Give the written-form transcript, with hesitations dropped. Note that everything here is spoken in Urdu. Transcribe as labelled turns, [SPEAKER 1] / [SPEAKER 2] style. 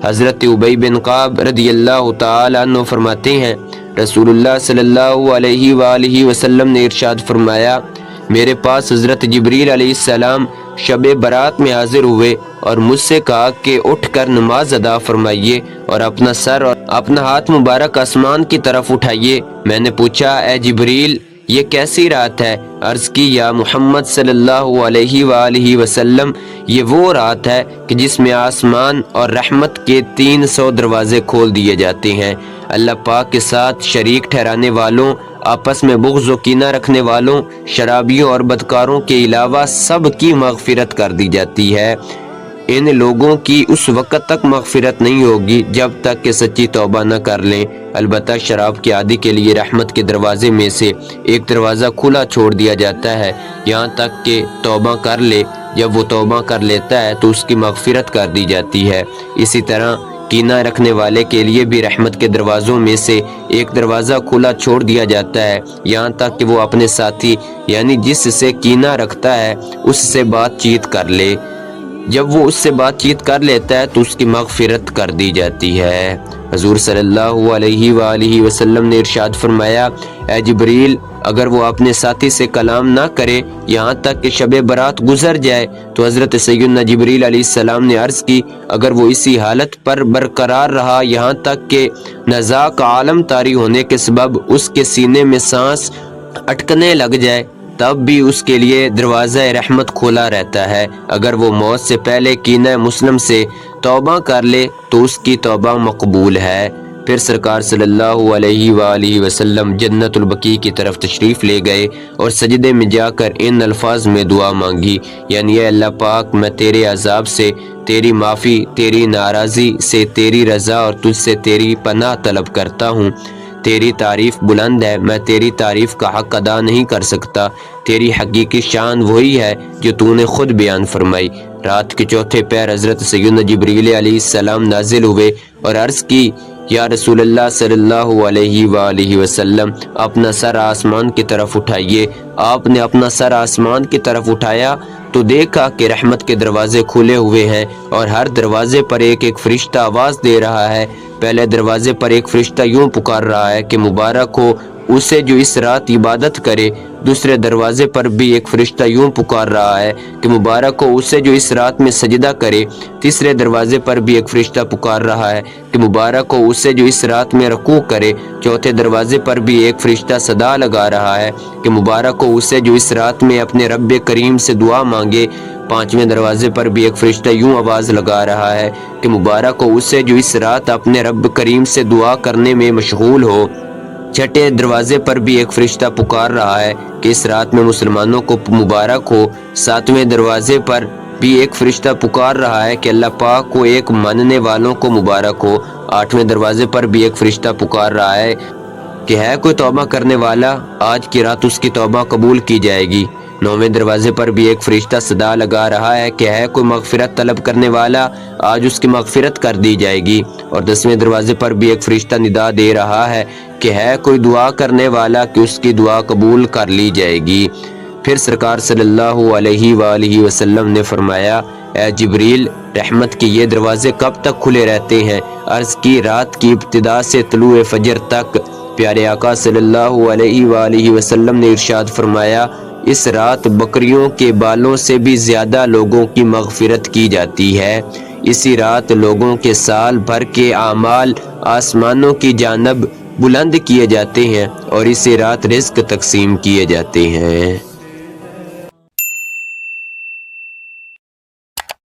[SPEAKER 1] حضرت ابی بن کعب رضی اللہ تعالی عنہ فرماتے ہیں رسول اللہ صلی اللہ علیہ وآلہ وسلم نے ارشاد فرمایا میرے پاس حضرت جبریل علیہ السلام شب برات میں حاضر ہوئے اور مجھ سے کہا کہ اٹھ کر نماز ادا فرمائیے اور اپنا سر اور اپنا ہاتھ مبارک آسمان کی طرف اٹھائیے۔ میں نے پوچھا اے جبریل یہ کیسی رات ہے؟ عرض کی یا محمد صلی اللہ علیہ وآلہ وسلم یہ وہ رات ہے کہ جس میں آسمان اور رحمت کے 300 دروازے کھول دیے جاتے ہیں۔ اللہ پاک کے ساتھ شریک ٹھہرانے والوں، آپس میں بغض و کینہ رکھنے والوں، شرابیوں اور بدکاروں کے علاوہ سب کی مغفرت کر دی جاتی ہے۔ ان لوگوں کی اس وقت تک مغفرت نہیں ہوگی جب تک کہ سچی توبہ نہ کر لیں۔ البتہ شراب کے عادی کے لیے رحمت کے دروازے میں سے ایک دروازہ کھلا چھوڑ دیا جاتا ہے یہاں تک کہ توبہ کر لے۔ جب وہ توبہ کر لیتا ہے تو اس کی مغفرت کر دی جاتی ہے۔ اسی طرح کینہ رکھنے والے کے لیے بھی رحمت کے دروازوں میں سے ایک دروازہ کھلا چھوڑ دیا جاتا ہے یہاں تک کہ وہ اپنے ساتھی یعنی جس سے کینہ رکھتا ہے اس سے بات چیت کر لے۔ جب وہ اس سے بات چیت کر لیتا ہے تو اس کی مغفرت کر دی جاتی ہے۔ حضور صلی اللہ علیہ وآلہ وسلم نے ارشاد فرمایا اے جبریل اگر وہ اپنے ساتھی سے کلام نہ کرے یہاں تک کہ شب برات گزر جائے تو حضرت سیدنا جبریل علیہ السلام نے عرض کی اگر وہ اسی حالت پر برقرار رہا یہاں تک کہ نزاع کا عالم طاری ہونے کے سبب اس کے سینے میں سانس اٹکنے لگ جائے تب بھی اس کے لیے دروازہ رحمت کھلا رہتا ہے۔ اگر وہ موت سے پہلے کینہ مسلم سے توبہ کر لے تو اس کی توبہ مقبول ہے۔ پھر سرکار صلی اللہ علیہ وآلہ وسلم جنت البقیع کی طرف تشریف لے گئے اور سجدے میں جا کر ان الفاظ میں دعا مانگی یعنی اے اللہ پاک میں تیرے عذاب سے، تیری معافی، تیری ناراضی سے، تیری رضا اور تجھ سے تیری پناہ طلب کرتا ہوں۔ تیری تعریف بلند ہے، میں تیری تعریف کا حق ادا نہیں کر سکتا۔ تیری حقیقی شان وہی ہے جو تو نے خود بیان فرمائی۔ رات کے چوتھے پہر حضرت سیدنا جبریل علیہ السلام نازل ہوئے اور عرض کی یا رسول اللہ صلی اللہ علیہ وآلہ وسلم اپنا سر آسمان کی طرف اٹھائیے۔ آپ نے اپنا سر آسمان کی طرف اٹھایا تو دیکھا کہ رحمت کے دروازے کھلے ہوئے ہیں اور ہر دروازے پر ایک ایک فرشتہ آواز دے رہا ہے۔ پہلے دروازے پر ایک فرشتہ یوں پکار رہا ہے کہ مبارک ہو اسے جو اس رات عبادت کرے۔ دوسرے دروازے پر بھی ایک فرشتہ یوں پکار رہا ہے کہ مبارک ہو اسے جو اس رات میں سجدہ کرے۔ تیسرے دروازے پر بھی ایک فرشتہ پکار رہا ہے کہ مبارک ہو اسے جو اس رات میں رکوع کرے۔ چوتھے دروازے پر بھی ایک فرشتہ صدا لگا رہا ہے کہ مبارک ہو اسے جو اس رات میں اپنے رب کریم سے دعا مانگے۔ پانچویں دروازے پر بھی ایک فرشتہ یوں آواز لگا رہا ہے کہ مبارک ہو اسے جو اس رات اپنے رب کریم سے دعا کرنے میں مشغول ہو۔ چھٹے دروازے پر بھی ایک فرشتہ پکار رہا ہے کہ اس رات میں مسلمانوں کو مبارک ہو۔ ساتویں دروازے پر بھی ایک فرشتہ پکار رہا ہے کہ اللہ پاک کو ایک ماننے والوں کو مبارک ہو۔ آٹھویں دروازے پر بھی ایک فرشتہ پکار رہا ہے کہ ہے کوئی توبہ کرنے والا آج کی رات اس کی توبہ قبول کی جائے گی۔ نویں دروازے پر بھی ایک فرشتہ صدا لگا رہا ہے کہ ہے کوئی مغفرت طلب کرنے والا آج اس کی مغفرت کر دی جائے گی۔ اور 10ویں دروازے پر بھی ایک فرشتہ ندا دے رہا ہے کہ ہے کوئی دعا کرنے والا کہ اس کی دعا قبول کر لی جائے گی۔ پھر سرکار صلی اللہ علیہ وآلہ وسلم نے فرمایا اے جبریل رحمت کے یہ دروازے کب تک کھلے رہتے ہیں؟ عرض کی رات کی ابتدا سے طلوع فجر تک۔ پیارے آقا صلی اللہ علیہ وآلہ وسلم نے ارشاد فرمایا اس رات بکریوں کے بالوں سے بھی زیادہ لوگوں کی مغفرت کی جاتی ہے۔ اسی رات لوگوں کے سال بھر کے اعمال آسمانوں کی جانب بلند کیے جاتے ہیں اور اسی رات رزق تقسیم کیے جاتے ہیں۔